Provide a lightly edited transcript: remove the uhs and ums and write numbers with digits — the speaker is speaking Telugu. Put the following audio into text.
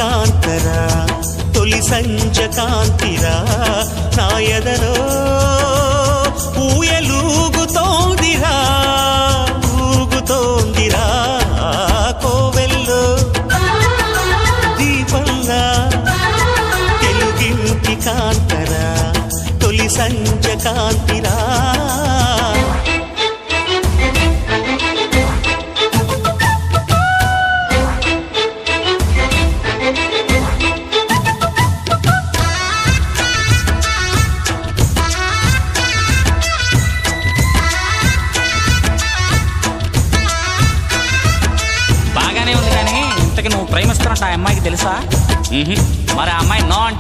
కాంతరా తొలి సంజ కాంతిరా నా ఎదలో ఊయలూగుతోందిరా ఊగుతోందిరా కోవెల్లో దీపంగా తెలుగింటి కాంతరా తొలి సంజ కాంతిరా బాగానే ఉంది కానీ ఇంతకు నువ్వు ప్రేమిస్తున్నట్టు ఆ అమ్మాయికి తెలుసా? మరి ఆ అమ్మాయి నో అంటే